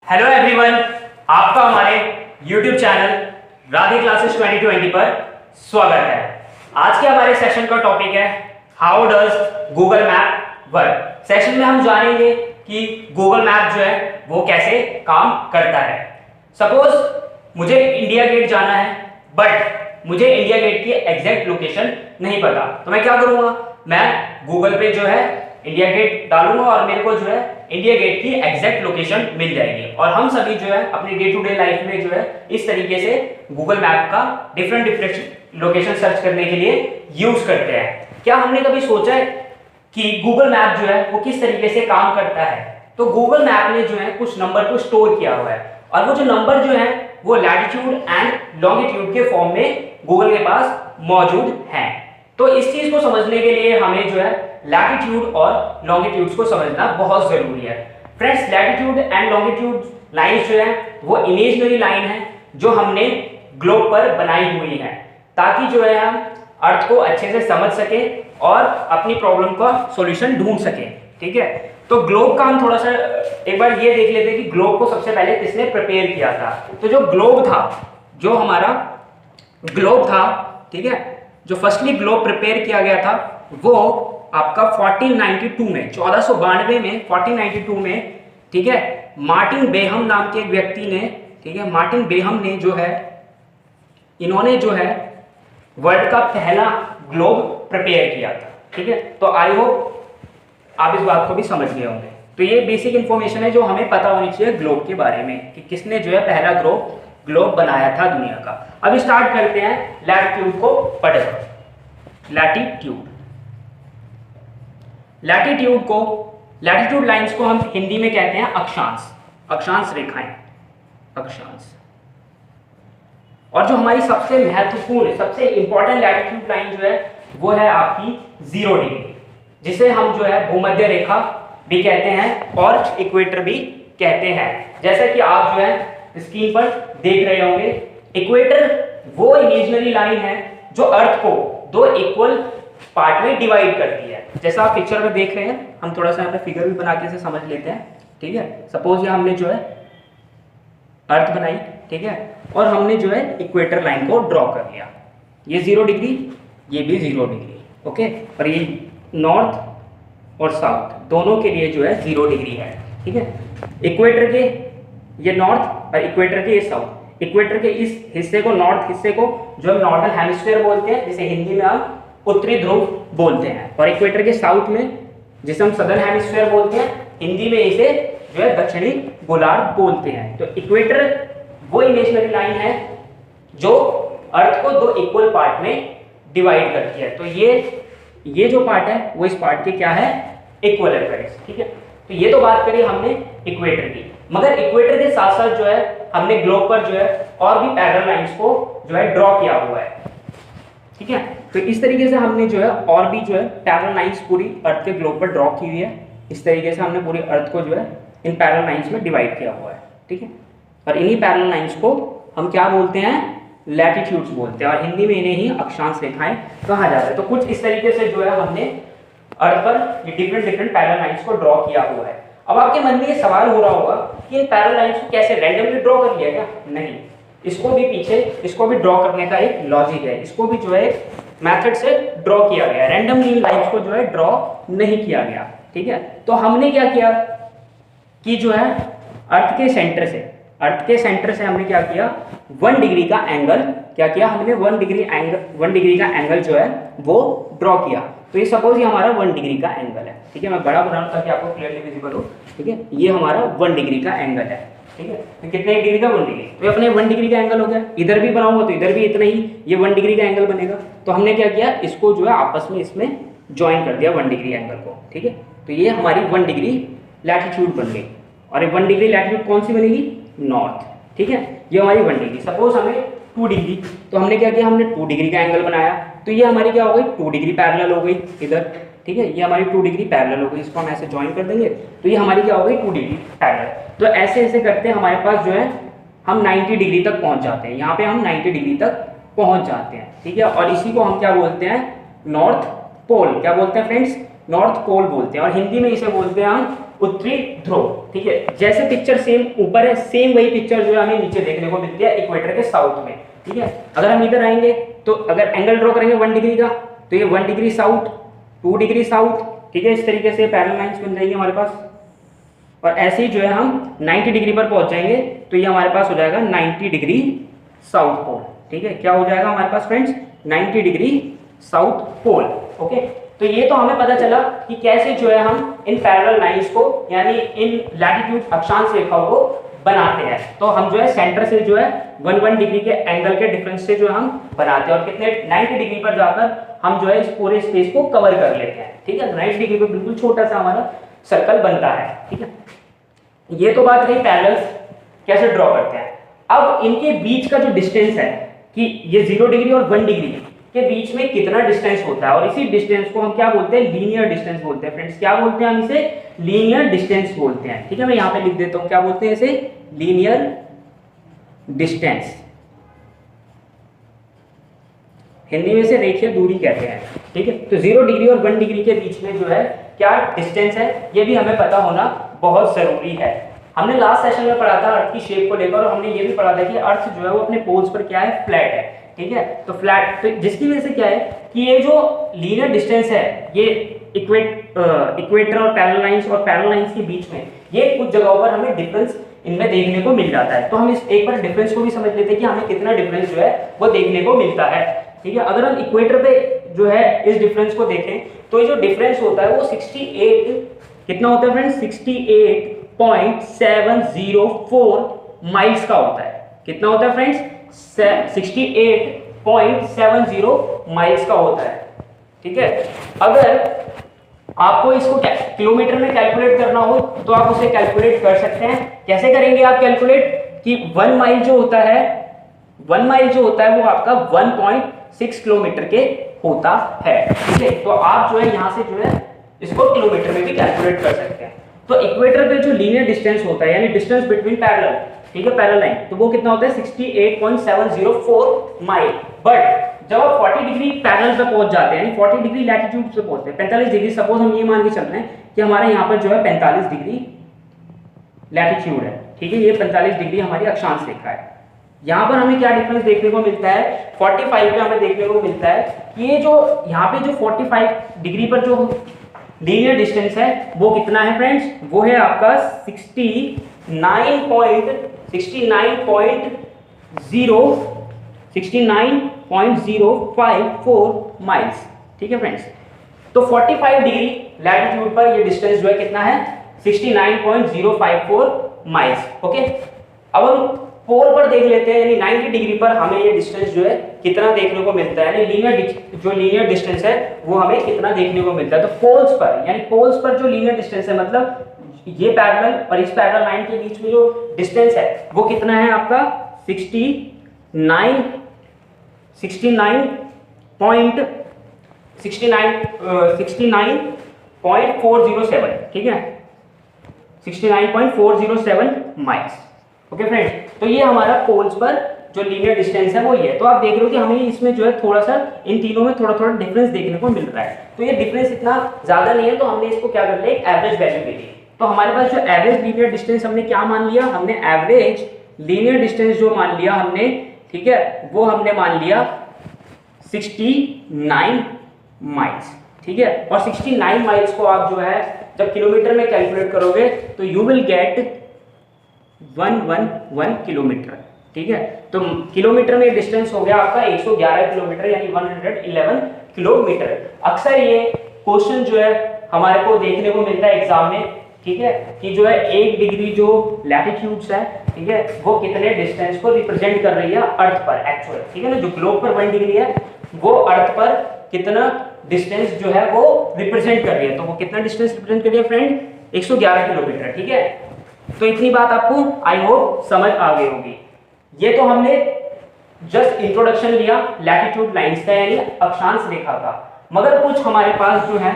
Hello everyone, आपका हमारे YouTube channel Radhe classes 2020 पर स्वागत है। आज के हमारे सेशन का टॉपिक है how does Google map work. Session में हम जानेंगे कि गूगल मैप जो है वो कैसे काम करता है। सपोज मुझे इंडिया गेट जाना है बट मुझे इंडिया गेट की एग्जैक्ट लोकेशन नहीं पता, तो मैं क्या करूंगा, मैं गूगल पे जो है इंडिया गेट डालूंगा और मेरे को जो है इंडिया गेट की एग्जैक्ट लोकेशन मिल जाएगी। और हम सभी जो है अपनी डे टू डे लाइफ में जो है इस तरीके से गूगल मैप का डिफरेंट लोकेशन सर्च करने के लिए यूज करते हैं। क्या हमने कभी सोचा है कि गूगल मैप जो है वो किस तरीके से काम करता है? तो गूगल मैप ने जो है कुछ नंबर को स्टोर किया हुआ है और वो जो नंबर जो है वो लैटिट्यूड एंड लॉन्गिट्यूड के फॉर्म में गूगल के पास मौजूद हैं। तो इस चीज को समझने के लिए हमें जो है लैटिट्यूड और लॉन्गिट्यूड्स को समझना बहुत जरूरी है। Friends, latitude and longitude lines जो है वो इमेजिनरी लाइन है जो हमने ग्लोब पर बनाई हुई है ताकि जो है हम अर्थ को अच्छे से समझ सके और अपनी प्रॉब्लम का सॉल्यूशन ढूंढ सके। ठीक है, तो ग्लोब का हम थोड़ा सा एक बार ये देख लेते हैं कि ग्लोब को सबसे पहले किसने प्रिपेयर किया था। तो जो ग्लोब था, जो हमारा ग्लोब था, ठीक है, जो फर्स्टली ग्लोब प्रिपेयर किया गया था वो आपका 1492 में 1492 में 1492 में, ठीक है, मार्टिन बेहम नाम के एक व्यक्ति ने, ठीक है, मार्टिन बेहम ने जो है, इन्होंने जो है वर्ल्ड का पहला ग्लोब प्रिपेयर किया था। ठीक है, तो आई होप आप इस बात को भी समझ गए होंगे। तो ये बेसिक इंफॉर्मेशन है जो हमें पता होनी चाहिए ग्लोब के बारे में कि किसने जो है पहला ग्लोब बनाया था दुनिया का। अभी स्टार्ट करते हैं लैटिट्यूड को पढ़ना। लैटिट्यूड लाइंस को हम हिंदी में कहते हैं अक्षांश रेखाएं, अक्षांश। और जो हमारी सबसे महत्वपूर्ण, सबसे इंपॉर्टेंट लैटिट्यूड लाइन जो है वो है आपकी 0 डिग्री, जिसे हम जो है भूमध्य रेखा भी कहते हैं और इक्वेटर भी कहते हैं। जैसा कि आप जो है स्क्रीन पर देख रहे होंगे, इक्वेटर वो इमेजिनरी लाइन है जो अर्थ को 2 इक्वल पार्ट में डिवाइड करती है। जैसा आप पिक्चर में देख रहे हैं, हम थोड़ा सा यहाँ पे फिगर भी बना के इसे समझ लेते हैं। ठीक है, सपोज ये हमने जो है अर्थ बनाई, ठीक है, और हमने जो है इक्वेटर लाइन को ड्रॉ कर लिया। ये 0 डिग्री, ये भी 0 डिग्री, ओके, और ये नॉर्थ और साउथ दोनों के लिए जो है 0 डिग्री है। ठीक है, इक्वेटर के ये नॉर्थ और इक्वेटर के ये साउथ, इक्वेटर के इस हिस्से को, नॉर्थ हिस्से को जो हम नॉर्दर्न हेमिस्फीयर बोलते हैं, जिसे हिंदी में हम उत्तरी ध्रुव बोलते हैं, और इक्वेटर के साउथ में जिसे हम सदर्न हेमिस्फीयर बोलते हैं, हिंदी में इसे जो है दक्षिणी गोलार्ध बोलते हैं। तो इक्वेटर वो इमेजिनरी लाइन है जो अर्थ को 2 इक्वल पार्ट में डिवाइड करती है। तो ये जो पार्ट है वो इस पार्ट के क्या है, इक्वल है फ्रेंड्स। ठीक है, तो ये तो बात करी हमने इक्वेटर की, मगर इक्वेटर के साथ साथ जो है हमने ग्लोब पर जो है और भी पैरेलल लाइंस को जो है ड्रॉ किया हुआ है। ठीक है, तो इस तरीके से हमने जो है और भी जो है पैरेलल लाइंस पूरी अर्थ के ग्लोब पर ड्रॉ की हुई है। इस तरीके से हमने पूरी अर्थ को जो है इन पैरेलल लाइंस में डिवाइड किया हुआ है। ठीक है, और इन्हीं पैरेलल लाइंस को हम क्या बोलते हैं, लैटिट्यूड्स बोलते हैं, और हिंदी में इन्हें ही अक्षांश रेखाएं कहा जाता है। तो कुछ इस तरीके से जो है हमने अर्थ पर ये डिफरेंट पैरेलल लाइंस को ड्रॉ किया हुआ है। अब आपके मन में ये सवाल हो रहा होगा कि इन पैरेलल लाइंस को कैसे रैंडमली ड्रॉ कर लिया क्या? नहीं, इसको भी ड्रॉ करने का एक लॉजिक है, इसको भी जो है मेथड से ड्रॉ किया गया है। रैंडमली लाइंस को जो है ड्रॉ नहीं किया गया। ठीक है, तो हमने क्या किया कि जो है अर्थ के सेंटर से हमने क्या किया, 1 डिग्री का एंगल, क्या किया हमने 1 डिग्री का एंगल जो है वो ड्रॉ किया। तो ये सपोज ये हमारा 1 डिग्री का एंगल है। ठीक है, मैं बड़ा बना रहा हूं ताकि आपको क्लियरली विजिबल हो। ठीक है, ये हमारा 1 डिग्री का एंगल है। ठीक है, तो कितने डिग्री का, 1 डिग्री, तो अपने 1 डिग्री का एंगल हो गया। इधर भी बनाऊंगा तो इधर भी इतना ही, ये 1 डिग्री का एंगल बनेगा। तो हमने क्या किया, इसको जो है आपस में इसमें ज्वाइन कर दिया 1 डिग्री एंगल को। ठीक है, तो ये हमारी 1 डिग्री लैटिट्यूड बन गई, और ये 1 डिग्री लैटिट्यूड कौन सी बनेगी, नॉर्थ। ठीक है, ये हमारी 1 डिग्री। सपोज हमें 2 डिग्री, तो हमने क्या किया, हमने 2 डिग्री का एंगल बनाया, तो ये हमारी क्या हो गई, 2 डिग्री पैरेलल हो गई इधर। ठीक है, ये हमारी 2 डिग्री पैरेलल हो गई, इसको हम ऐसे ज्वाइन कर देंगे तो ये हमारी क्या हो गई, 2 डिग्री पैरेलल। तो ऐसे करते हैं हमारे पास जो है हम 90 डिग्री तक पहुंच जाते हैं। यहाँ पे हम 90 डिग्री तक पहुंच जाते हैं। ठीक है, और इसी को हम क्या बोलते हैं, नॉर्थ पोल। क्या बोलते हैं फ्रेंड्स, नॉर्थ पोल बोलते हैं और हिंदी में इसे बोलते हैं हम उत्तरी ध्रुव। ठीक है, जैसे पिक्चर सेम ऊपर है, सेम वही पिक्चर जो है हमें नीचे देखने को मिलती है इक्वेटर के साउथ में। ठीक है, अगर हम इधर आएंगे तो अगर एंगल ड्रॉ करेंगे 1 डिग्री का, तो ये 1 डिग्री साउथ, 2 डिग्री साउथ। ठीक है, इस तरीके से पैरेलल लाइंस बन जाएगी हमारे पास। और ऐसे ही जो है हम 90 डिग्री पर पहुंच जाएंगे तो ये हमारे पास हो जाएगा 90 डिग्री साउथ पोल। ठीक है, क्या हो जाएगा हमारे पास friends, 90 degree south pole. Okay, तो ये तो हमें पता चला कि कैसे जो है हम इन पैरेलल लाइंस को यानी इन लैटिट्यूड अक्षांश रेखाओं को बनाते हैं। तो हम जो है सेंटर से जो है 1 डिग्री के एंगल के डिफरेंस से जो हम बनाते हैं और कितने 90 डिग्री पर जाकर हम जो है इस पूरे स्पेस को कवर कर लेते हैं। ठीक है, 90 डिग्री पर बिल्कुल छोटा सा हमारा सर्कल बनता है। ठीक है, ये तो बात रही पैरेलल कैसे ड्रॉ करते हैं। अब इनके बीच का जो डिस्टेंस है कि ये 0 डिग्री और 1 डिग्री के बीच में कितना डिस्टेंस होता है, और इसी डिस्टेंस को हम क्या बोलते हैं, लीनियर डिस्टेंस बोलते हैं। फ्रेंड्स क्या बोलते हैं हम इसे, लीनियर डिस्टेंस बोलते हैं। ठीक है, मैं यहाँ पे लिख देता हूँ, क्या बोलते हैं इसे, लीनियर डिस्टेंस। हिंदी में से रेखीय दूरी कहते हैं। ठीक है, तो 0 डिग्री और 1 डिग्री के बीच में जो है क्या डिस्टेंस है, ये भी हमें पता होना बहुत जरूरी है। हमने लास्ट सेशन में पढ़ा था अर्थ की शेप को लेकर, और हमने ये भी पढ़ा था कि अर्थ जो है वो अपने पोल्स पर क्या है, फ्लैट है। ठीक है, तो फ्लैट, तो जिसकी वजह से क्या है कि ये जो लीनियर डिस्टेंस है ये इक्वेटर और पैरेलल लाइंस और पैरेलल लाइंस के बीच में ये कुछ जगहों पर हमें डिफरेंस इनमें देखने को मिल जाता है। तो हम इस एक बार डिफरेंस को भी समझ लेते हैं कि हमें कितना डिफरेंस जो है वो देखने को मिलता है। ठीक है, अगर हम इक्वेटर पे जो है इस डिफरेंस को देखें तो ये जो डिफरेंस होता है वो 68 कितना होता है फ्रेंड्स, 68.704 माइल्स का होता है। कितना होता है फ्रेंड्स, 68.70 माइल्स का होता है। ठीक है, अगर आपको इसको किलोमीटर में कैलकुलेट करना हो तो आप उसे कैलकुलेट कर सकते हैं। कैसे करेंगे आप कैलकुलेट, कि 1 माइल जो होता है, 1 माइल जो होता है वो आपका 1.6 किलोमीटर के होता है। ठीक है, तो आप जो है यहाँ से जो है इसको किलोमीटर में भी कैलकुलेट कर सकते हैं। तो इक्वेटर पे जो लीनियर डिस्टेंस होता है यानी डिस्टेंस बिटवीन पैरेलल, ठीक है, पैरेलल लाइन, तो वो कितना होता है 68.704 माइल। बट जब आप 40 डिग्री पैरेलल पे पहुंच जाते हैं यानी 40 डिग्री लैटिट्यूड पे पहुंचते हैं, 45 डिग्री, सपोज हम ये मान के चल रहे हैं कि हमारे यहाँ पर जो है 45 डिग्री लैटिट्यूड है। ठीक है, ये 45 डिग्री हमारी अक्षांश रेखा है। यहाँ पर हमें क्या डिफरेंस देखने को मिलता है, 45 पे हमें देखने को मिलता है कि ये जो यहाँ पे जो 45 डिग्री पर जो लीनियर डिस्टेंस है वो कितना है फ्रेंड्स, वो है आपका 69.054 माइल्स। ठीक है फ्रेंड्स, तो 45 डिग्री लैटिट्यूड पर ये डिस्टेंस जो है कितना है, 69.054 माइल्स। ओके, अब हम पोल पर देख लेते हैं, यानी 90 डिग्री पर हमें ये डिस्टेंस जो है कितना देखने को मिलता है, यानी लीनियर डिस्टेंस है वो हमें कितना देखने को मिलता है। तो पोल्स पर, यानी पोल्स पर जो लीनियर डिस्टेंस है, मतलब ये पैरेलल और इस पैरेलल लाइन के बीच में जो डिस्टेंस है वो कितना है आपका 69.407। ठीक है, 69.407 माइल्स। ओके फ्रेंड्स, तो ये हमारा पोल्स पर जो लीनियर डिस्टेंस है वो ये है। तो आप देख रहे हो कि हमें इसमें जो है थोड़ा सा इन तीनों में थोड़ा थोड़ा डिफरेंस देखने को मिल रहा है। तो ये डिफरेंस इतना ज्यादा नहीं है, तो हमने इसको क्या कर लिया, एक एवरेज वैल्यू ले ली। तो हमारे पास जो एवरेज लीनियर डिस्टेंस हमने क्या मान लिया, हमने एवरेज लीनियर डिस्टेंस जो मान लिया हमने, ठीक है, वो हमने मान लिया 69 माइल्स। ठीक है, और 69 माइल्स को आप जो है जब किलोमीटर में कैलकुलेट करोगे तो यू विल गेट 111 किलोमीटर। ठीक है, तो किलोमीटर में डिस्टेंस हो गया आपका 111 किलोमीटर यानी 111 किलोमीटर। अक्सर ये क्वेश्चन जो है हमारे को देखने को मिलता है एग्जाम में, ठीक है, कि जो है 1 डिग्री जो लैटिट्यूड्स है, ठीक है, वो कितने डिस्टेंस को रिप्रेजेंट कर रही है अर्थ पर एक्चुअल। ठीक है ना, जो ग्लोब पर 1 डिग्री है वो अर्थ पर कितना डिस्टेंस जो है वो रिप्रेजेंट कर रही है, तो वो कितना डिस्टेंस रिप्रेजेंट कर रही है फ्रेंड, 111 किलोमीटर। ठीक है, तो इतनी बात आपको आई होप समझ आ गई होगी। ये तो हमने जस्ट इंट्रोडक्शन लिया लैटिट्यूड लाइंस का यानी अक्षांश रेखा का, मगर कुछ हमारे पास जो है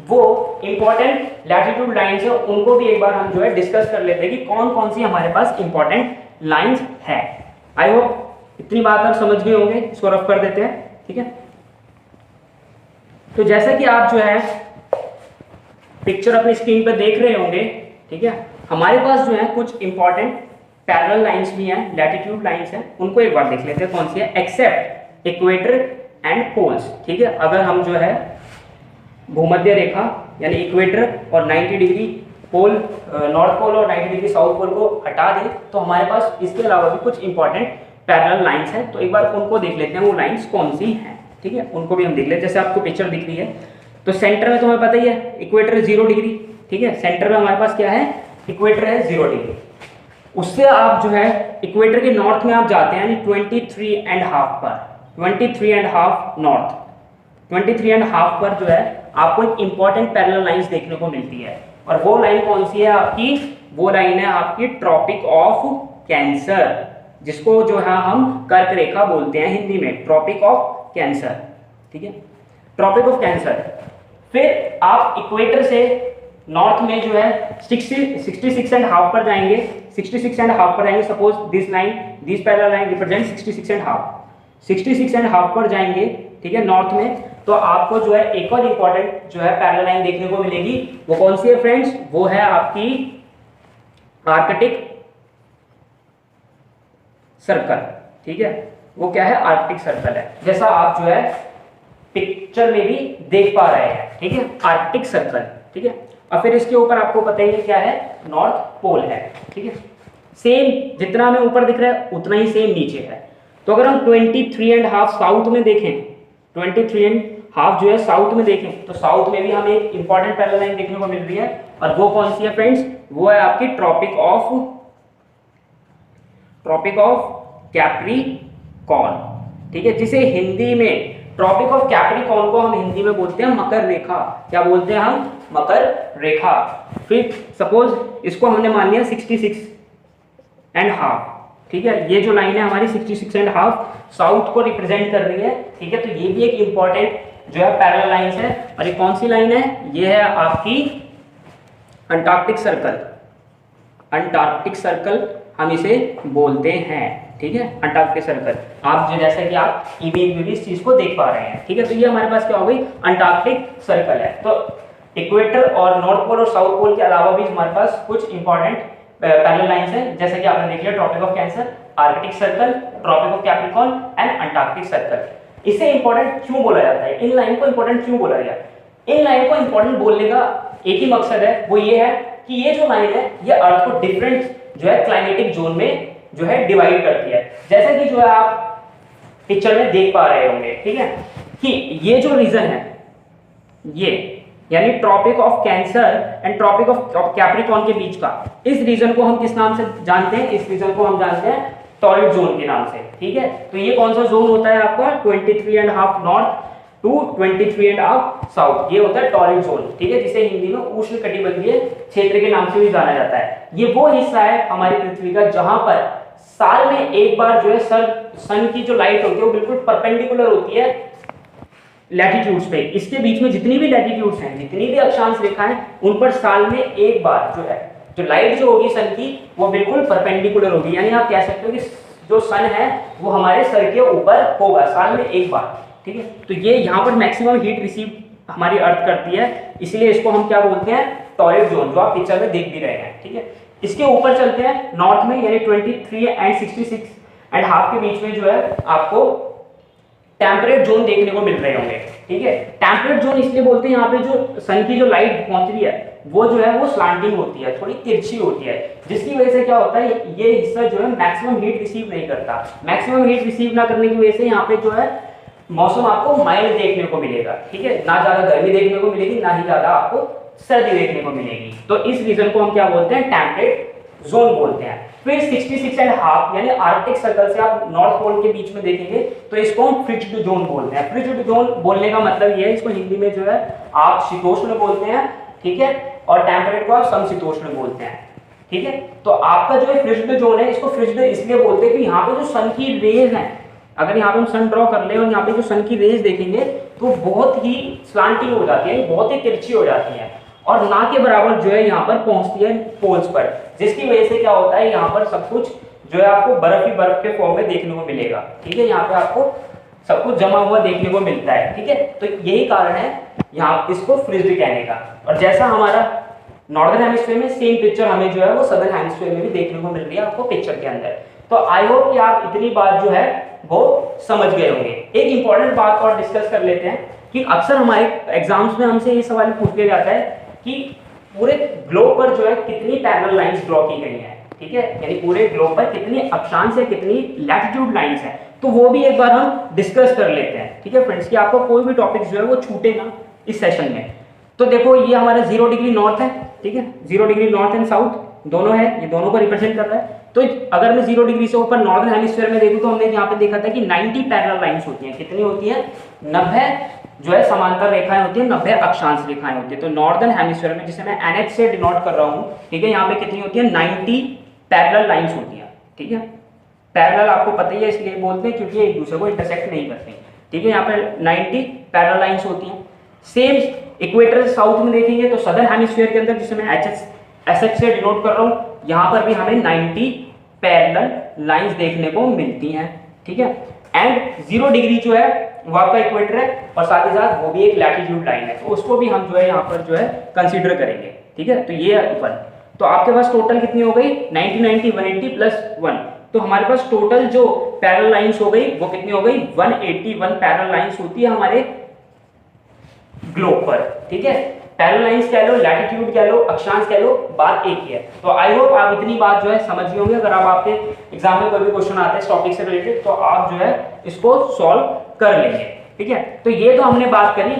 वो इंपॉर्टेंट लैटिट्यूड लाइंस है, उनको भी एक बार हम जो है डिस्कस कर लेते हैं कि कौन कौन सी हमारे पास इंपॉर्टेंट लाइंस है। आई होप इतनी बात आप समझ गए होंगे, इसको रफ कर देते हैं। ठीक है, तो जैसा कि आप जो है पिक्चर अपनी स्क्रीन पर देख रहे होंगे, ठीक है। हमारे पास जो है कुछ इंपॉर्टेंट पैरेलल लाइंस भी हैं, लैटिट्यूड लाइंस हैं, उनको एक बार देख लेते हैं कौन सी है। एक्सेप्ट इक्वेटर एंड पोल्स, ठीक है। अगर हम जो है भूमध्य रेखा यानी इक्वेटर और 90 डिग्री पोल, नॉर्थ पोल और 90 डिग्री साउथ पोल को हटा दें तो हमारे पास इसके अलावा भी कुछ इंपॉर्टेंट पैरेलल लाइंस हैं। तो एक बार उनको देख लेते हैं वो लाइंस कौन सी हैं, ठीक है। उनको भी हम देख लेते हैं। जैसे आपको पिक्चर दिख रही है तो सेंटर में तुम्हें पता ही है इक्वेटर 0 डिग्री, ठीक है। सेंटर में हमारे पास क्या है, इक्वेटर है 0 डिग्री। उससे आप जो है इक्वेटर के नॉर्थ में आप जाते हैं यानी 23.5 पर, 23.5 नॉर्थ, 23.5 पर जो है आपको एक इंपॉर्टेंट पैरेलल लाइंस देखने को मिलती है। और वो लाइन कौन सी है आपकी, वो लाइन है आपकी ट्रॉपिक ऑफ कैंसर, जिसको जो है हम कर्क रेखा बोलते हैं हिंदी में, ट्रॉपिक ऑफ कैंसर, ठीक है, ट्रॉपिक ऑफ कैंसर। फिर आप इक्वेटर से नॉर्थ में जो है 66.5 पर जाएंगे, 66.5 पर जाएंगे। Suppose this line, this parallel line represent 66.5 पर जाएंगे, ठीक है, नॉर्थ में। तो आपको जो है एक और इंपॉर्टेंट जो है पैरेलल लाइन देखने को मिलेगी। वो कौन सी है फ्रेंड्स, वो है आपकी आर्कटिक सर्कल, ठीक है। वो क्या है, आर्कटिक सर्कल है, जैसा आप जो है पिक्चर में भी देख पा रहे हैं, ठीक है, आर्कटिक सर्कल, ठीक है। और फिर इसके ऊपर आपको पता ही है क्या है, नॉर्थ पोल है, ठीक है। सेम जितना हमें ऊपर दिख रहा है उतना ही सेम नीचे है। तो अगर हम 23.5 साउथ में देखें, 23.5 जो है साउथ में देखें, तो साउथ में भी हमें एक इंपॉर्टेंट पैरेलल लाइन देखने को मिल रही है। और वो कौन सी है फ्रेंड्स, वो है आपकी ट्रॉपिक ऑफ कैप्रिकॉर्न, ठीक है, जिसे हिंदी में ट्रॉपिक ऑफ कैप्रिकॉर्न को हम हिंदी में बोलते हैं मकर रेखा। क्या बोलते हैं हम, मकर रेखा। फिर सपोज इसको हमने मान लिया 66.5, ठीक है। ये जो लाइन है हमारी 66.5 साउथ को रिप्रेजेंट कर रही है, ठीक है। तो ये भी एक इंपॉर्टेंट जो है पैरेलल लाइंस है। और ये कौन सी लाइन है, ये है आपकी अंटार्कटिक सर्कल, अंटार्कटिक सर्कल हम इसे बोलते हैं, ठीक है, अंटार्कटिक सर्कल। आप जो जैसे कि आप इमेज में भी इस चीज को देख पा रहे हैं, ठीक है। तो ये हमारे पास क्या हो गई, अंटार्कटिक सर्कल है। तो इक्वेटर और नॉर्थ पोल और साउथ पोल के अलावा भी हमारे पास कुछ इंपॉर्टेंट पैरेलल लाइंस हैं, जैसे कि आपने देख लिया tropic of cancer, arctic circle, tropic of capricorn and antarctic circle. इसे इंपॉर्टेंट क्यों बोला जाता है, इन लाइन को इंपॉर्टेंट क्यों बोला गया, इन लाइन को इंपॉर्टेंट बोलने का एक ही मकसद है, वो ये है कि ये जो लाइन है ये अर्थ को डिफरेंट जो है क्लाइमेटिक जोन में जो है डिवाइड करती है। जैसे कि जो है आप पिक्चर में देख पा रहे होंगे, ठीक है, कि ये जो रीजन है ये यानी tropic of cancer and tropic of capricorn के बीच का, इस रीजन को हम किस नाम से जानते हैं, इस रीजन को हम जानते हैं टॉरिड जोन के नाम से, ठीक है। तो ये कौन सा जोन होता है आपका, 23.5 नॉर्थ टू 23.5 साउथ, ये होता है टॉरिड जोन, ठीक है, जिसे हिंदी में उष्णकटिबंधीय क्षेत्र के नाम से भी जाना जाता है। ये वो हिस्सा है हमारी पृथ्वी का जहां पर साल में एक बार जो है सन की जो लाइट होती है वो बिल्कुल परपेंडिकुलर होती है लैटिट्यूड्स पे। इसके बीच में जितनी भी लैटिट्यूड्स हैं, जितनी भी अक्षांश रेखाएं, उन पर साल में एक बार जो है जो लाइट जो होगी सन की वो बिल्कुल परपेंडिकुलर होगी। यानी आप कह सकते हो कि जो सन है वो हमारे सर के ऊपर होगा साल में एक बार, ठीक है। तो ये यहाँ पर मैक्सिमम हीट रिसीव हमारी अर्थ करती है, इसलिए इसको हम क्या बोलते हैं, टॉरिड जोन, जो आप पिक्चर में देख भी रहे हैं, ठीक है। इसके ऊपर चलते हैं नॉर्थ में, यानी 23 एंड 66.5 के बीच में जो है आपको टेम्परेट जोन देखने को मिल रहे होंगे, ठीक है। टेम्परेट जोन इसलिए बोलते हैं, यहाँ पे जो सन की जो लाइट पहुंच रही है वो जो है वो स्लांटिंग होती है, थोड़ी तिरछी होती है, जिसकी वजह से क्या होता है, ये हिस्सा जो है मैक्सिमम हीट रिसीव नहीं करता। मैक्सिमम हीट रिसीव ना करने की वजह से यहाँ पे जो है मौसम आपको माइल्ड देखने को मिलेगा, ठीक है, ना ज्यादा गर्मी देखने को मिलेगी, ना ही ज्यादा आपको सर्दी देखने को मिलेगी। तो इस रीजन को हम क्या बोलते हैं, टेम्परेट जोन बोलते हैं। फिर 66.5 यानी आर्कटिक सर्कल से आप नॉर्थ पोल के बीच में देखेंगे तो इसको हम फ्रिज्ड जोन बोलते हैं। फ्रिज्ड जोन बोलने का मतलब ये है, इसको हिंदी में जो है आप शीतोष्ण बोलते हैं, ठीक है, और टेम्परेट को आप समशीतोष्ण बोलते हैं, ठीक है। तो आपका जो फ्रिज्ड जोन है, इसको फ्रिज्ड इसलिए बोलते हैं कि यहाँ पे जो सन की रेज है, अगर यहाँ पे हम सन ड्रॉ कर ले और यहाँ पे जो सन की रेज देखेंगे तो बहुत ही स्लांटिंग हो जाती है, बहुत ही तिरछी हो जाती है और ना के बराबर जो है यहाँ पर पहुंचती है पोल्स पर, जिसकी वजह से क्या होता है, यहाँ पर सब कुछ जो है आपको बर्फ ही बर्फ के फॉर्म में देखने को मिलेगा, ठीक है। यहाँ पे आपको सब कुछ जमा हुआ देखने को मिलता है, ठीक है। तो यही कारण है यहाँ इसको फ्रिस्बी कहने का। और जैसा हमारा नॉर्दर्न हेमिस्फीयर में सेम पिक्चर हमें जो है वो सदर्न हेमिस्फीयर में भी देखने को मिल रही है आपको पिक्चर के अंदर। तो आई होप कि आप इतनी बात जो है वो समझ गए होंगे। एक इंपॉर्टेंट बात और डिस्कस कर लेते हैं कि अक्सर हमारे एग्जाम्स में हमसे ये सवाल पूछ लिया जाता है कि पूरे ग्लोब पर जो है कितनी पैरेलल लाइंस ड्रॉ की गई हैं, ठीक है, यानी पूरे ग्लोब पर कितनी अक्षांश है, कितनी लैटिट्यूड लाइंस है, तो वो भी एक बार हम डिस्कस कर लेते हैं, ठीक है फ्रेंड्स, कि आपको कोई भी टॉपिक जो है वो छूटे ना इस सेशन में। तो देखो ये हमारा 0 डिग्री नॉर्थ है, ठीक है, 0 डिग्री नॉर्थ एंड साउथ दोनों है, ये दोनों को रिप्रेजेंट कर रहा है। तो अगर मैं 0 डिग्री से ऊपर नॉर्दर्न हेमिस्फीयर में देखूं तो हमने यहाँ पे देखा था कि 90 पैरेलल लाइंस होती हैं। कितनी होती है? 90 जो है समांतर रेखाएं होती है, 90 अक्षांश रेखाएं होती है। तो नॉर्दर्न हेमिस्फीयर में, जिसे मैं NH से डिनोट कर रहा हूँ, ठीक है, यहाँ पे कितनी होती है? 90 पैरेलल लाइंस होती है, ठीक है। पैरेलल आपको पता ही है इसलिए बोलते हैं क्योंकि एक दूसरे को इंटरसेक्ट नहीं करते, ठीक है। यहाँ पे 90 पैरेलल लाइंस होती हैं। सेम इक्वेटर साउथ में देखेंगे तो सदर्न हेमिस्फीयर के अंदर, जिसे मैं SH से डिनोट कर रहा हूँ, यहाँ पर भी हमें 90 पैरेलल लाइंस देखने को मिलती हैं, ठीक है। एंड 0 डिग्री जो है वो आपका इक्वेटर है और साथ ही साथ वो भी एक लैटिट्यूड लाइन है, तो उसको भी हम जो है यहाँ पर जो है कंसीडर करेंगे, ठीक है। तो ये ऊपर, तो आपके पास टोटल कितनी हो गई? 90 90 180 प्लस 1, तो हमारे पास टोटल जो पैरेलल लाइंस हो गई वो कितनी हो गई? 181 पैरेलल लाइंस होती है हमारे ग्लोब पर, ठीक है। पैरेलल लाइंस कह लो, लैटिट्यूड कह लो, अक्षांश कह लो, बात एक ही है। तो आई होप आप इतनी बात जो है समझ गए होंगे। अगर आप आपके एग्जाम में कोई भी क्वेश्चन आता है इस टॉपिक से रिलेटेड तो आप जो है इसको सॉल्व कर लेंगे, ठीक है। तो ये तो हमने बात करी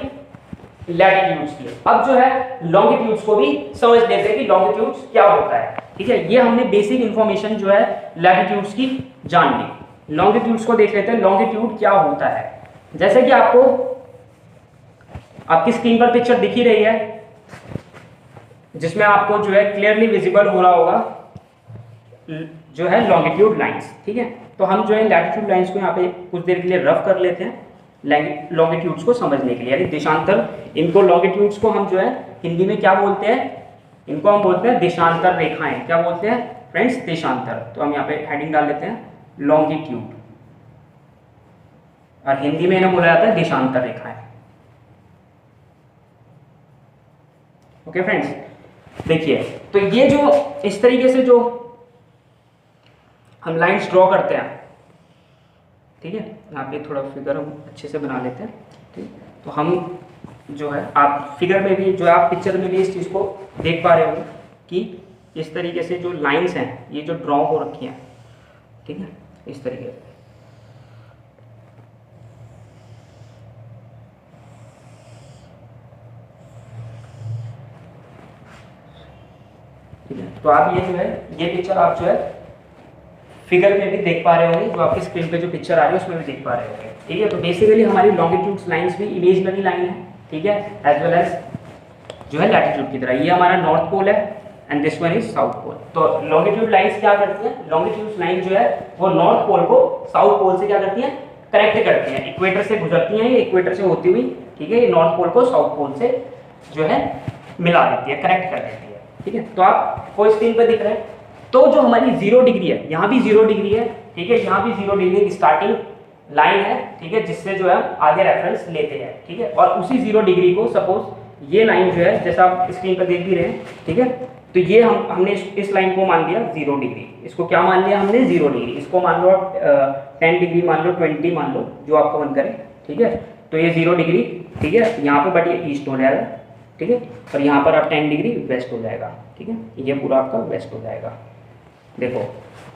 लैटिट्यूड्स की। अब जो है लॉन्गिट्यूड्स को भी समझ लेते हैं कि लॉन्गिट्यूड्स क्या होता है, ठीक है। ये हमने बेसिक इंफॉर्मेशन जो है लैटिट्यूड्स की जान ली। लॉन्गिट्यूड्स को देख लेते हैं, लॉन्गिट्यूड क्या होता है। जैसे कि आपको आपकी स्क्रीन पर पिक्चर दिख ही रही है, जिसमें आपको जो है क्लियरली विजिबल हो रहा होगा जो है लॉन्गिट्यूड लाइंस, ठीक है। तो हम जो है लैटिट्यूड लाइंस को यहाँ पे कुछ देर के लिए रफ कर लेते हैं लॉन्गिट्यूड्स को समझने के लिए, यानी देशांतर। इनको लॉन्गिट्यूड्स को हम जो है हिंदी में क्या बोलते हैं? इनको हम बोलते हैं देशांतर रेखाएं। क्या बोलते हैं फ्रेंड्स? देशांतर। तो हम यहाँ पे हेडिंग डाल लेते हैं लॉन्गिट्यूड, और हिंदी में इन्हें बोला जाता है देशांतर रेखाएं। ओके फ्रेंड्स, देखिए तो ये जो इस तरीके से जो हम लाइंस ड्रॉ करते हैं, ठीक है, यहाँ पे थोड़ा फिगर हम अच्छे से बना लेते हैं, ठीक। तो हम जो है आप फिगर में भी जो है आप पिक्चर में भी इस चीज़ को देख पा रहे होंगे कि इस तरीके से जो लाइंस हैं ये जो ड्रॉ हो रखी हैं, ठीक है, इस तरीके से। तो आप ये जो है ये पिक्चर आप जो है फिगर में भी देख पा रहे होंगे, जो आपकी स्क्रीन पे जो पिक्चर आ रही है उसमें भी देख पा रहे होंगे, ठीक है। तो बेसिकली हमारी लॉन्गिट्यूड्स लाइंस भी इमेजिनरी लाइन है, ठीक है, एज वेल एज जो है लैटिट्यूड की तरह। ये हमारा नॉर्थ पोल है and this one is south pole. तो लॉन्गिट्यूड लाइंस क्या करती हैं? लॉन्गिट्यूड लाइन जो है वो नॉर्थ पोल को साउथ पोल से क्या करती हैं? कनेक्ट करती हैं। इक्वेटर से गुजरती हैं, ये इक्वेटर से होती हुई, ठीक है, ये नॉर्थ पोल को साउथ पोल से जो है मिला देती है, कनेक्ट कर देती है, ठीक है। तो आपको स्क्रीन पर दिख रहा है। तो जो हमारी 0 डिग्री है, यहाँ भी 0 डिग्री है, ठीक है, यहाँ भी 0 डिग्री की स्टार्टिंग लाइन है, ठीक है, जिससे जो है हम आगे रेफरेंस लेते हैं, ठीक है। और उसी 0 डिग्री को सपोज ये लाइन जो है जैसा आप स्क्रीन पर देख भी रहे हैं, ठीक है, तो ये हमने इस लाइन को मान लिया 0 डिग्री। इसको क्या मान लिया हमने? 0 डिग्री। इसको मान लो 10 डिग्री मान लो, 20 मान लो, जो आपका मन करे, ठीक है। तो ये 0 डिग्री, ठीक है, यहाँ पे बट ये ईस्ट हो जाएगा, ठीक है, और यहाँ पर आप 10 डिग्री वेस्ट हो जाएगा, ठीक है, ये पूरा आपका वेस्ट हो जाएगा। देखो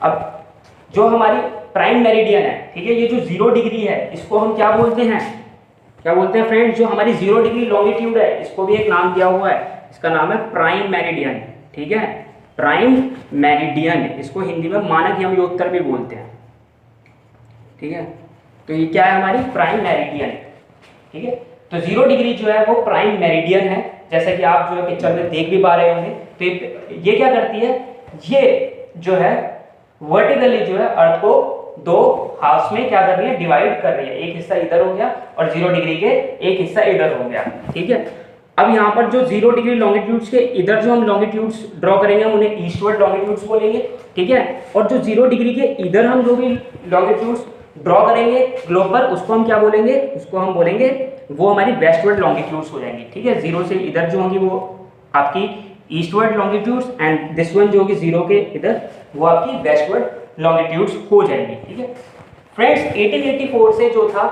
अब जो हमारी प्राइम मेरिडियन है, ठीक है, ये जो 0 डिग्री है इसको हम क्या बोलते हैं? क्या बोलते हैं फ्रेंड्स? जो हमारी 0 डिग्री लॉन्गिट्यूड है इसको भी एक नाम दिया हुआ है, इसका नाम है प्राइम मेरिडियन, ठीक है, प्राइम मेरिडियन। इसको हिंदी में मानक यमयोत्तर भी बोलते हैं, ठीक है। तो ये क्या है? हमारी प्राइम मेरिडियन, ठीक है। तो 0 डिग्री जो है वो प्राइम मेरिडियन है, जैसा कि आप जो है पिक्चर में देख भी पा रहे होंगे। तो ये क्या करती है? ये जो है वर्टिकली जो है अर्थ को 2 हाफ्स में क्या कर रही है? डिवाइड कर रही है। एक हिस्सा इधर हो गया और 0 डिग्री के एक हिस्सा इधर हो गया, ठीक है। अब यहाँ पर जो 0 डिग्री लॉन्गिट्यूड्स के इधर जो हम लॉन्गिट्यूड्स ड्रॉ करेंगे हम उन्हें ईस्टवर्ड लॉन्गिट्यूड्स बोलेंगे, ठीक है। और जो 0 डिग्री के इधर हम जो भी लॉन्गिट्यूड्स ड्रॉ करेंगे ग्लोब पर उसको हम क्या बोलेंगे? उसको हम बोलेंगे वो हमारी वेस्टवर्ड लॉन्गिट्यूड्स हो जाएंगी, ठीक है। 0 से इधर जो होंगी वो आपकी eastward longitudes and this one जो होगी 0 के इधर वो आपकी वेस्टवर्ड लॉन्गिट्यूड्स हो जाएंगी, ठीक है। फ्रेंड्स 1884 से जो था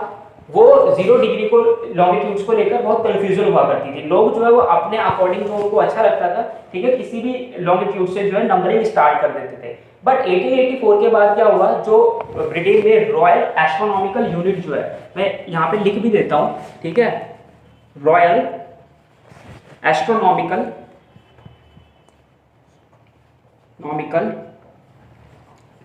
वो 0 डिग्री को लॉन्गिट्यूड्स को लेकर बहुत कंफ्यूजन हुआ करती थी। लोग जो है वो अपने अकॉर्डिंग जो उनको अच्छा लगता था, ठीक है, किसी भी लॉन्गिट्यूड से जो है नंबरिंग स्टार्ट कर देते थे। बट 1884 के बाद क्या हुआ, जो ब्रिटेन में रॉयल एस्ट्रोनॉमिकल यूनिट जो है, मैं यहाँ पे लिख भी देता हूँ, ठीक है, रॉयल एस्ट्रोनॉमिकल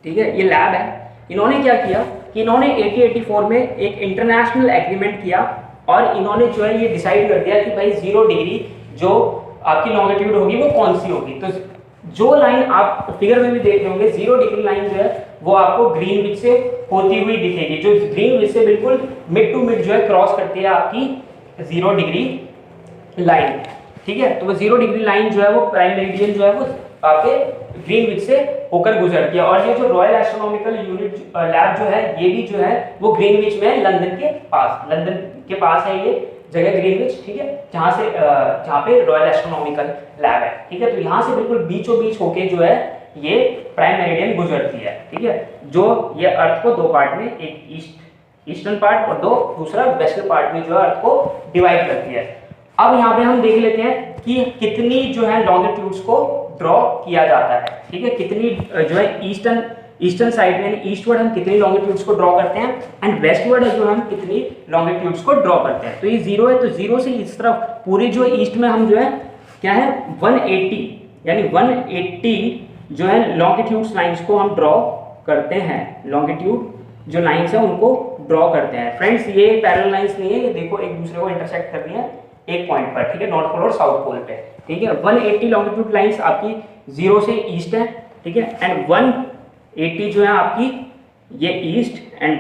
ठीक है, ये लैब है। इन्होंने क्या किया कि इन्होंने 1884 में एक इंटरनेशनल एग्रीमेंट किया और इन्होंने जो है ये डिसाइड कर दिया कि भाई 0 डिग्री जो आपकी लॉन्गिट्यूड होगी वो कौन सी होगी। तो जो लाइन आप फिगर में भी देख रहे होंगे 0 डिग्री लाइन जो है वो आपको ग्रीनविच से होती हुई दिखेगी, जो ग्रीनविच से बिल्कुल मिड टू मिड जो है क्रॉस करती है आपकी 0 डिग्री लाइन, ठीक है। तो वो 0 डिग्री लाइन जो है वो प्राइम मेरिडियन जो है वो आपके ग्रीनविच से होकर गुजरती है। और ये जो रॉयल एस्ट्रोनॉमिकल यूनिट लैब जो है ये भी जो है वो ग्रीनविच में लंदन के पास है ये जगह ग्रीनविच, ठीक है, जहाँ पे रॉयल एस्ट्रोनॉमिकल लैब है, ठीक है। तो यहाँ से बिल्कुल बीचों बीच होके जो है ये प्राइम मेरिडियन गुजरती है, ठीक है, जो ये अर्थ को 2 पार्ट में, एक ईस्टर्न पार्ट और दूसरा वेस्टर्न पार्ट में जो है अर्थ को डिवाइड करती है। अब यहाँ पे हम देख लेते हैं कि कितनी जो है लॉन्गिट्यूड्स को ड्रॉ किया जाता है, ठीक है, कितनी जो है ईस्टर्न साइड में ईस्टवर्ड हम कितनी लॉन्गिट्यूड्स को ड्रॉ करते हैं एंड वेस्टवर्ड जो हम कितनी लॉन्गिट्यूड्स को ड्रॉ करते हैं। तो ये 0 है, तो 0 से इस तरफ पूरी जो ईस्ट में हम जो है क्या है 180 यानी 180 जो है लॉन्गिट्यूड्स लाइंस को हम ड्रॉ करते हैं, लॉन्गिट्यूड जो लाइंस है उनको ड्रॉ करते हैं। फ्रेंड्स ये पैरेलल लाइंस नहीं है, ये देखो एक दूसरे को इंटरसेक्ट कर रही है एक पॉइंट पर, ठीक है, नॉर्थ पोल और साउथ पोल पे, ठीक है। 180 लॉन्गिट्यूड लाइंस आपकी 0 से ईस्ट है, ठीक है, एंड 180 जो है आपकी ये ईस्ट एंड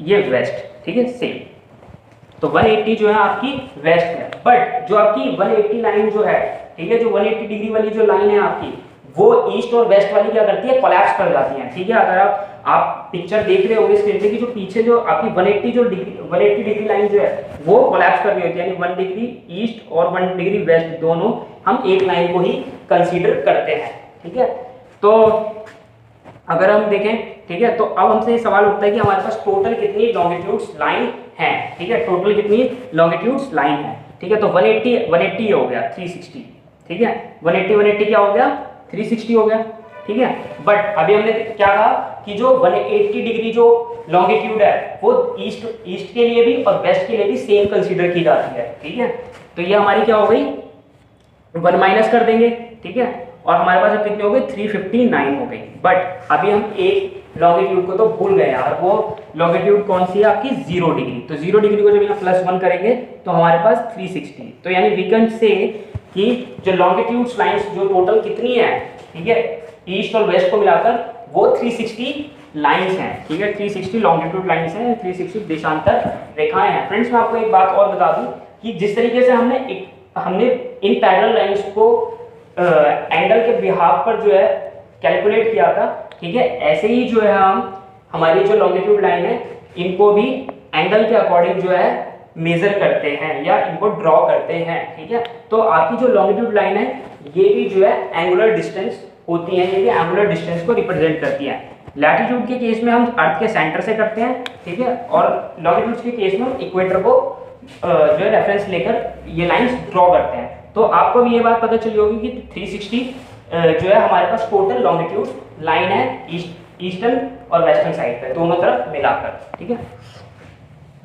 ये वेस्ट, ठीक है, सेम। तो 180 जो है आपकी वेस्ट है, बट जो आपकी 180 लाइन जो है, ठीक है, जो 180 डिग्री वाली जो लाइन है आपकी वो ईस्ट और वेस्ट वाली क्या करती है, कोलैप्स कर जाती है, ठीक है। अगर आप पिक्चर देख रहे होंगे स्क्रीन पे कि जो पीछे जो आपकी 180 डिग्री लाइन जो है वो कोलैप्स कर रही होती है, यानी 1 डिग्री ईस्ट और 1 डिग्री वेस्ट दोनों हम एक लाइन को ही कंसीडर करते हैं, ठीक है। तो अगर हम देखें, ठीक है, तो अब हमसे सवाल उठता है कि हमारे पास टोटल कितनी लॉन्गिट्यूड्स लाइन है, ठीक है, टोटल कितनी लॉन्गिट्यूड्स लाइन है, ठीक है। तो 180 हो गया 360, ठीक है, 180 क्या हो गया 360 हो गया, ठीक है। बट अभी हमने क्या कहा कि जो 180 डिग्री जो लॉन्गिट्यूड है वो ईस्ट के लिए भी और वेस्ट के लिए भी सेम कंसीडर की जाती है, ठीक है। तो ये हमारी क्या हो गई 1 माइनस कर देंगे, ठीक है, और हमारे पास अब कितनी हो गई 359 हो गई। बट अभी हम एक लॉन्गिट्यूड को तो भूल गए यार, वो लॉन्गिट्यूड कौन सी है आपकी 0 डिग्री। तो 0 डिग्री को जब यहाँ +1 करेंगे तो हमारे पास 360। तो यानी वी कैन से कि जो लॉन्गिट्यूड्स लाइंस जो टोटल कितनी है, ठीक है, ईस्ट और वेस्ट को मिलाकर वो 360 लाइंस हैं, ठीक है, 360 लॉन्गिट्यूड लाइंस हैं, 360 देशांतर रेखाएं हैं। फ्रेंड्स मैं आपको एक बात और बता दूं कि जिस तरीके से हमने इन पैरेलल लाइंस को एंगल के बिहाफ पर जो है कैलकुलेट किया था, ठीक है, ऐसे ही जो है हम हमारी जो लॉन्गिट्यूड लाइन है इनको भी एंगल के अकॉर्डिंग जो है मेजर करते हैं या इनको ड्रॉ करते हैं, ठीक है। तो आपकी जो लॉन्गिट्यूड लाइन है ये भी जो है एंगुलर डिस्टेंस होती है, ये भी एंगुलर डिस्टेंस को रिप्रेजेंट करती है। लैटिट्यूड के केस में हम अर्थ के सेंटर से करते हैं, ठीक है, और लॉन्गिट्यूड के केस में हम इक्वेटर को जो है रेफरेंस लेकर ये लाइंस ड्रॉ करते हैं। तो आपको भी ये बात पता चली होगी कि 360 जो है हमारे पास टोटल लॉन्गिट्यूड लाइन है ईस्टर्न और वेस्टर्न साइड पे दोनों तरफ मिलाकर, ठीक है।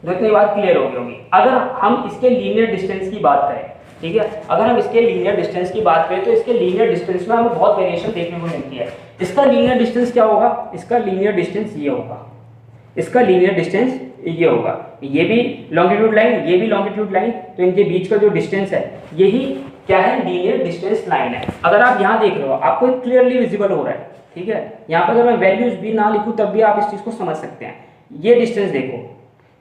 तो इतनी बात क्लियर हो गई होगी। अगर हम इसके लीनियर डिस्टेंस की बात करें, ठीक है, अगर हम इसके लीनियर डिस्टेंस की बात करें तो इसके लीनियर डिस्टेंस में हमें बहुत वेरिएशन देखने को मिलती है। इसका लीनियर डिस्टेंस क्या होगा, इसका लीनियर डिस्टेंस ये होगा, इसका लीनियर डिस्टेंस ये होगा, ये भी लॉन्गिट्यूड लाइन ये भी लॉन्गिट्यूड लाइन, तो इनके बीच का जो डिस्टेंस है यही क्या है लीनियर डिस्टेंस लाइन है। अगर आप यहाँ देख रहे हो आपको क्लियरली विजिबल हो रहा है, ठीक है, यहाँ पर अगर मैं वैल्यूज भी ना लिखूँ तब भी आप इस चीज़ को समझ सकते हैं। ये डिस्टेंस देखो,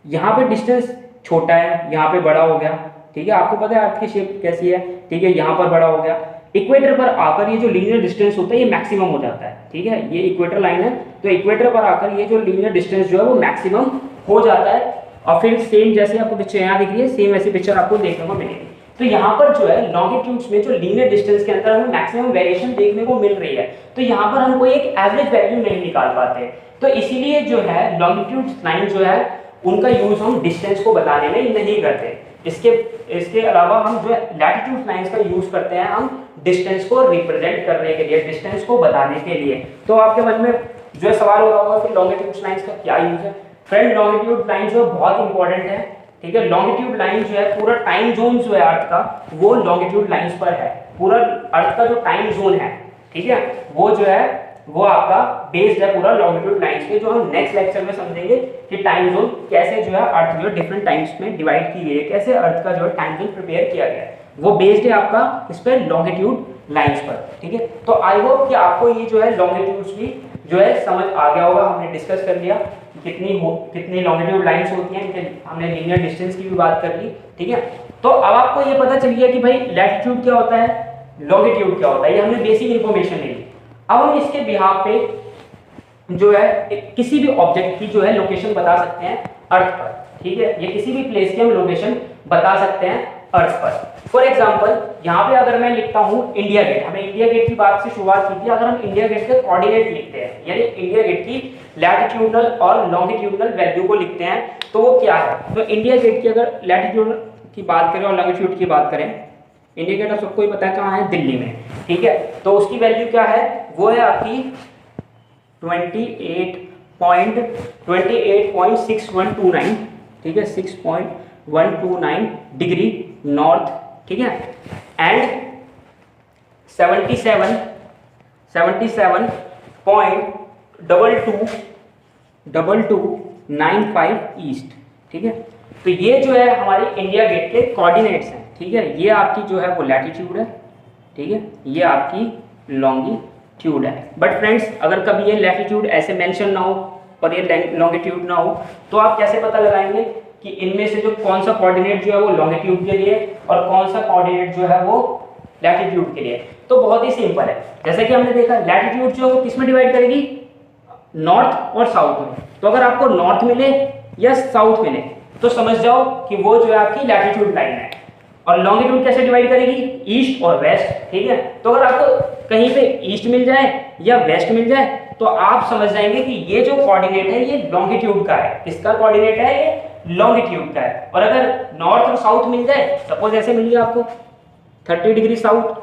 यहाँ पे डिस्टेंस छोटा है, यहाँ पे बड़ा हो गया, ठीक है, आपको पता है अर्थ की शेप कैसी है, ठीक है, यहाँ पर बड़ा हो गया। इक्वेटर पर आकर ये जो लीनियर डिस्टेंस होता है ये मैक्सिमम हो जाता है, ठीक है, ये इक्वेटर लाइन है, तो इक्वेटर पर आकर ये जो लीनियर डिस्टेंस जो है वो मैक्सिमम हो जाता है और फिर सेम जैसे आपको पिक्चर यहाँ दिख रही है, सेम वैसी पिक्चर आपको देखने को मिलेगी। तो यहाँ पर जो है लॉन्गिट्यूड्स में जो लीनियर डिस्टेंस के अंदर हमें मैक्सिमम वेरिएशन देखने को मिल रही है, तो यहाँ पर हम कोई एक एवरेज वैल्यू नहीं निकाल पाते। तो इसीलिए जो है लॉन्गिट्यूड लाइन जो है उनका यूज हम डिस्टेंस को बताने में नहीं करते। इसके अलावा हम जो है लैटिट्यूड लाइंस का यूज करते हैं हम डिस्टेंस को रिप्रेजेंट करने के लिए, डिस्टेंस को बताने के लिए। तो आपके मन में जो है सवाल होगा कि लॉन्गिट्यूड लाइंस का क्या यूज है। फ्रेंड, लॉन्गिट्यूड लाइन जो है बहुत इंपॉर्टेंट है, ठीक है। लॉन्गिट्यूड लाइन जो है पूरा टाइम जोन जो है अर्थ का, वो लॉन्गिट्यूड लाइंस पर है। पूरा अर्थ का जो टाइम जोन है, ठीक है, वो जो है वो आपका बेस्ड है पूरा लॉन्गिट्यूड लाइंस पे, जो हम नेक्स्ट लेक्चर में समझेंगे कि टाइम जोन कैसे जो है अर्थ जो है डिफरेंट टाइम्स में डिवाइड की गई है, कैसे अर्थ का जो है टाइम जोन प्रिपेयर किया गया है, वो बेस्ड है आपका इस पे लॉन्गिट्यूड लाइंस पर, ठीक है। तो आई होप कि आपको ये जो है लॉन्गिट्यूड्स भी जो है समझ आ गया होगा। हमने डिस्कस कर लिया कितनी लॉन्गिट्यूड लाइंस होती हैं, हमने लीनियर डिस्टेंस की भी बात कर ली, ठीक है। तो अब आपको ये पता चल गया कि भाई लैटिट्यूड क्या होता है, लॉन्गिट्यूड क्या होता है, ये हमने बेसिक इंफॉर्मेशन ली। अब हम इसके बिहाफ पे जो है किसी भी ऑब्जेक्ट की जो है लोकेशन बता सकते हैं अर्थ पर, ठीक है। ये किसी भी प्लेस की हम लोकेशन बता सकते हैं अर्थ पर। फॉर एग्जांपल यहाँ पे अगर मैं लिखता हूँ इंडिया गेट, हमें इंडिया गेट की बात से शुरुआत की थी। अगर हम इंडिया गेट के कोऑर्डिनेट लिखते हैं, यानी इंडिया गेट की लैटिट्यूडनल और लॉन्गिट्यूडनल वैल्यू को लिखते हैं, तो वो क्या है। तो इंडिया गेट की अगर लैटिट्यूड की बात करें और लॉन्गिट्यूड की बात करें, इंडिया गेट सबको ही पता है कहाँ है, दिल्ली में, ठीक है। तो उसकी वैल्यू क्या है, वो है आपकी 28.6129, ठीक है, 6.129 डिग्री नॉर्थ, ठीक है, एंड 77.2295 ईस्ट, ठीक है। तो ये जो है हमारे इंडिया गेट के कोऑर्डिनेट्स हैं, ठीक है। ये आपकी जो है वो लैटिट्यूड है, ठीक है, ये आपकी लॉन्गिट्यूड है। बट फ्रेंड्स, अगर कभी ये लैटिट्यूड ऐसे मेंशन ना हो और ये लॉन्गिट्यूड ना हो, तो आप कैसे पता लगाएंगे कि इनमें से जो कौन सा कोऑर्डिनेट जो है वो लॉन्गिट्यूड के लिए और कौन सा कोऑर्डिनेट जो है वो लैटिट्यूड के लिए। तो बहुत ही सिंपल है, जैसे कि हमने देखा लैटिट्यूड जो है वो किस में डिवाइड करेगी, नॉर्थ और साउथ में। तो अगर आपको नॉर्थ मिले या साउथ मिले तो समझ जाओ कि वो जो है आपकी लैटिट्यूड लाइन है। और लॉन्गिट्यूड कैसे डिवाइड करेगी, ईस्ट और वेस्ट, ठीक है। तो अगर आपको कहीं पे ईस्ट मिल जाए या वेस्ट मिल जाए तो आप समझ जाएंगे कि ये जो कोऑर्डिनेट है ये लॉन्गिट्यूड का है। किसका कोऑर्डिनेट है, ये लॉन्गिट्यूड का है। और अगर नॉर्थ और साउथ मिल जाए, सपोज ऐसे मिल गया आपको 30 डिग्री साउथ,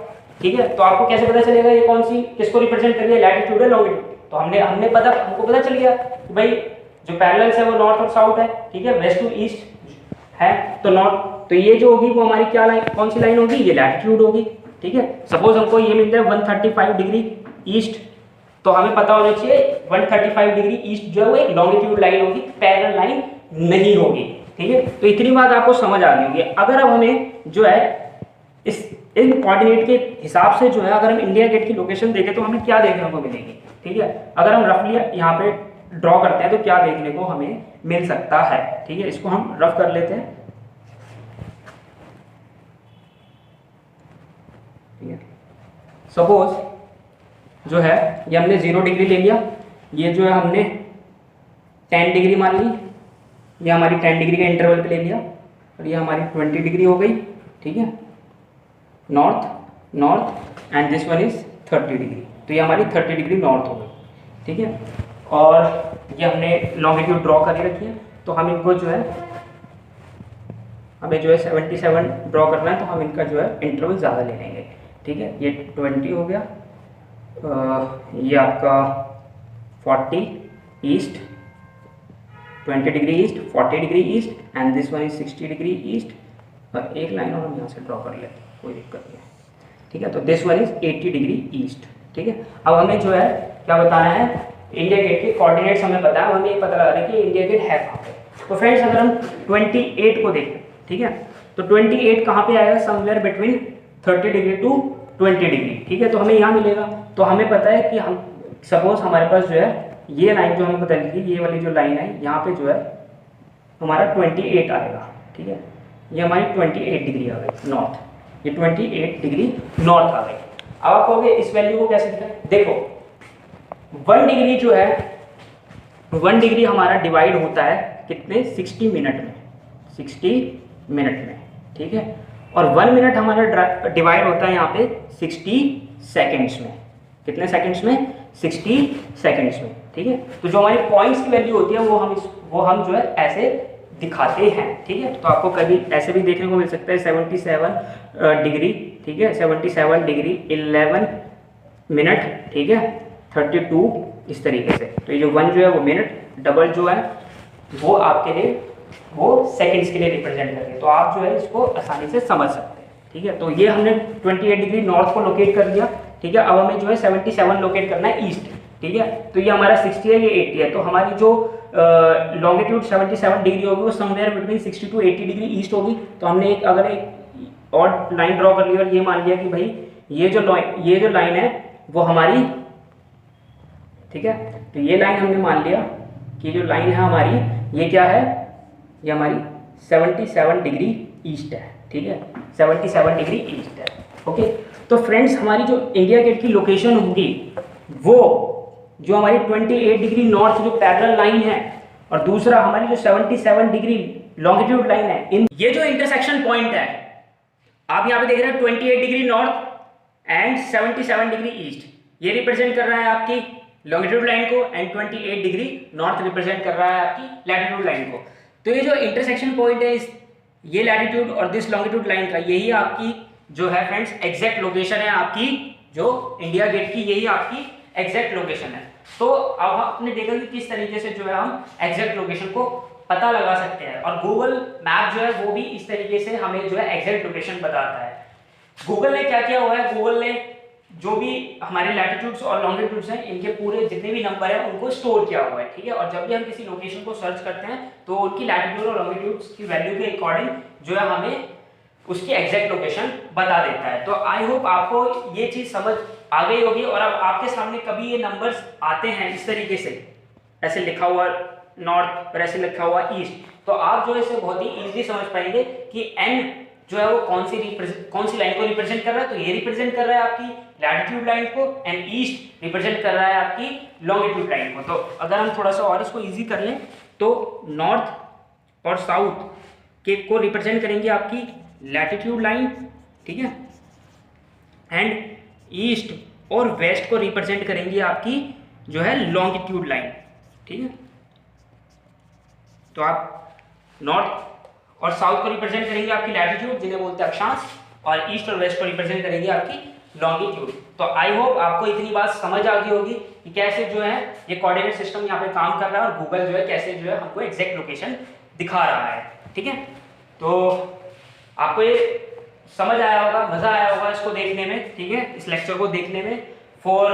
ठीक है, तो आपको कैसे पता चलेगा ये कौन सी किसको रिप्रेजेंट कर रही है, लैटिट्यूड है लॉन्गिट्यूड। तो हमको पता चल गया कि भाई जो पैरेलल्स है वो नॉर्थ और साउथ है, ठीक है, वेस्ट टू ईस्ट है, तो नॉर्थ, तो ये जो होगी वो हमारी क्या लाइन, कौन सी लाइन होगी, ये लैटिट्यूड होगी, ठीक है। सपोज हमको ये मिल जाए 135 डिग्री ईस्ट, तो हमें पता होना चाहिए 135 डिग्री ईस्ट जो है वो एक लॉन्गिट्यूड लाइन होगी, पैरेलल लाइन नहीं होगी, ठीक है। तो इतनी बात आपको समझ आ गई होगी। अगर अब हमें जो है इन कोऑर्डिनेट के हिसाब से जो है अगर हम इंडिया गेट की लोकेशन देखें तो हमें क्या देखने को मिलेगी, ठीक है। अगर हम रफली यहाँ पे ड्रॉ करते हैं तो क्या देखने को हमें मिल सकता है, ठीक है। इसको हम रफ कर लेते हैं, ठीक है। सपोज जो है ये हमने 0 डिग्री ले लिया, ये जो है हमने 10 डिग्री मान ली, ये हमारी 10 डिग्री के इंटरवल पे ले लिया, और ये हमारी 20 डिग्री हो गई, ठीक है, north and this one is 30 degree, तो ये हमारी 30 डिग्री नॉर्थ हो गई, ठीक है। और ये हमने लॉन्गिट्यूड ड्रॉ करके रखी है, तो हम इनको जो है हमें जो है 77 ड्रॉ करना है, तो हम इनका जो है इंटरवल ज़्यादा ले लेंगे, ठीक है। ये 20 हो गया, ये आपका 40 east, 20 degree east, 40 degree east and this one is 60 degree east. और एक लाइन और हम यहाँ से ड्रॉ कर लेते हैं, कोई दिक्कत नहीं है, ठीक है। तो this one is 80 degree east, ठीक है। अब हमें जो है क्या बताना है, इंडिया गेट के कोऑर्डिनेट्स हमें पता है, हमें ये पता लगा कि इंडिया गेट है कहाँ पे। तो फ्रेंड्स अगर हम 28 को देखें, ठीक है, तो 28 कहाँ पे आएगा, somewhere between 30 degree to 20 degree, ठीक है। तो हमें यहाँ मिलेगा, तो हमें पता है कि हम सपोज हमारे पास जो है ये लाइन जो हमें बताई थी, ये वाली जो लाइन है यहाँ पे जो है हमारा 28 आएगा, ठीक है। ये हमारी 28 डिग्री आ गई नॉर्थ, ये 28 डिग्री नॉर्थ आ गई। अब आप कहोगे इस वैल्यू को कैसे दिखाएं, देखो 1 डिग्री जो है 1 डिग्री हमारा डिवाइड होता है कितने 60 मिनट में, 60 मिनट में, ठीक है। और 1 मिनट हमारा डिवाइड होता है यहाँ पे 60 सेकेंड्स में, कितने सेकेंड्स में, 60 सेकेंड्स में, ठीक है। तो जो हमारी पॉइंट्स की वैल्यू होती है वो हम जो है ऐसे दिखाते हैं, ठीक है। तो आपको कभी ऐसे भी देखने को मिल सकता है 77 डिग्री, ठीक है, 77 डिग्री 11 मिनट, ठीक है, 32 इस तरीके से। तो ये जो 1 जो है वो मिनट, डबल जो है वो आपके लिए वो सेकंड्स के लिए रिप्रेजेंट करेंगे। तो आप जो है इसको आसानी से समझ सकते हैं, ठीक है। तो ये हमने 28 डिग्री नॉर्थ को लोकेट कर दिया, ठीक है। अब हमें जो है 77 लोकेट करना है ईस्ट, ठीक है। तो ये हमारा 60 है, ये 80 है। तो हमारी जो लॉन्गिट्यूड 77 डिग्री होगी वो somewhere between 60 to 80 degree east होगी। तो हमने अगर एक और लाइन ड्रॉ कर ली और ये मान लिया कि भाई ये जो लाइन है वो हमारी, ठीक है। तो ये लाइन हमने मान लिया कि जो लाइन है हमारी ये क्या है, ये हमारी 77 डिग्री ईस्ट है, ठीक है, 77 डिग्री ईस्ट है, ओके। तो फ्रेंड्स हमारी जो इंडिया गेट की लोकेशन होगी वो जो हमारी 28 डिग्री नॉर्थ जो पैरेलल लाइन है और दूसरा हमारी जो 77 डिग्री लॉन्गिट्यूड लाइन है, इन ये जो इंटरसेक्शन पॉइंट है आप यहाँ पे देख रहे हैं 28 degree north and 77 degree east, ये रिप्रेजेंट कर रहा है आपकी लॉन्गिट्यूड लाइन को एंड 28 डिग्री नॉर्थ रिप्रेजेंट कर रहा है आपकी लैटिट्यूड लाइन को। तो ये जो इंटरसेक्शन पॉइंट है ये लैटिट्यूड और दिस लॉन्गिट्यूड लाइन का, यही आपकी जो है फ्रेंड्स एग्जैक्ट लोकेशन है आपकी जो इंडिया गेट की, यही आपकी एग्जैक्ट लोकेशन है। तो अब आपने देखा कि किस तरीके से जो है हम एग्जैक्ट लोकेशन को पता लगा सकते हैं और गूगल मैप जो है वो भी इस तरीके से हमें जो है एग्जैक्ट लोकेशन बताता है। गूगल ने क्या किया हुआ है, गूगल ने जो भी हमारे लैटिट्यूड्स और लॉन्गिट्यूड्स हैं इनके पूरे जितने भी नंबर हैं उनको स्टोर किया हुआ है, ठीक है। और जब भी हम किसी लोकेशन को सर्च करते हैं तो उनकी लैटिट्यूड और लॉन्गिट्यूड्स की वैल्यू के अकॉर्डिंग जो है हमें उसकी एग्जैक्ट लोकेशन बता देता है। तो आई होप आपको ये चीज समझ आ गई होगी। और अब आपके सामने कभी ये नंबर्स आते हैं इस तरीके से, ऐसे लिखा हुआ नॉर्थ और ऐसे लिखा हुआ ईस्ट, तो आप जो है इसे बहुत ही इजीली समझ पाएंगे कि एन जो है वो कौन सी लाइन को रिप्रेजेंट कर रहा है। तो ये रिप्रेजेंट कर रहा है आपकी लैटिट्यूड लाइन को एंड ईस्ट रिप्रेजेंट कर रहा है आपकी लॉन्गिट्यूड लाइन को। तो अगर हम थोड़ा सा और इसको इजी कर लें तो नॉर्थ और साउथ के को रिप्रेजेंट करेंगे आपकी लैटिट्यूड लाइन, ठीक है, एंड ईस्ट और वेस्ट को रिप्रेजेंट करेंगे आपकी जो है लॉन्गिट्यूड लाइन, ठीक है। तो आप नॉर्थ और साउथ को रिप्रेजेंट करेंगे आपकी लैटिट्यूड जिन्हें बोलते हैं अक्षांश, और ईस्ट और वेस्ट को रिप्रेजेंट करेंगे आपकी लॉन्गिट्यूड। तो आई होप आपको इतनी बात समझ आ गई होगी कि कैसे जो है ये कोऑर्डिनेट सिस्टम यहाँ पे काम कर रहा है और गूगल जो है कैसे जो है हमको एग्जैक्ट लोकेशन दिखा रहा है, ठीक है। तो आपको ये समझ आया होगा, मजा आया होगा इसको देखने में, ठीक है, इस लेक्चर को देखने में। For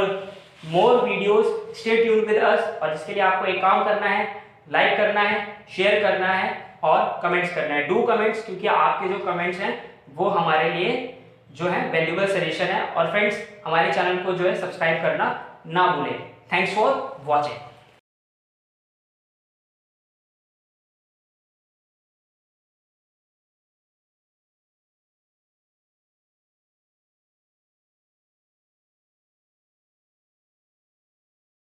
more videos stay tune with us, और इसके लिए आपको एक काम करना है, लाइक करना है, शेयर करना है और कमेंट्स करना है। डू कमेंट्स, क्योंकि आपके जो कमेंट्स हैं वो हमारे लिए जो है वैल्यूएबल सजेशन है। और फ्रेंड्स हमारे चैनल को जो है सब्सक्राइब करना ना भूलें। Thanks for watching.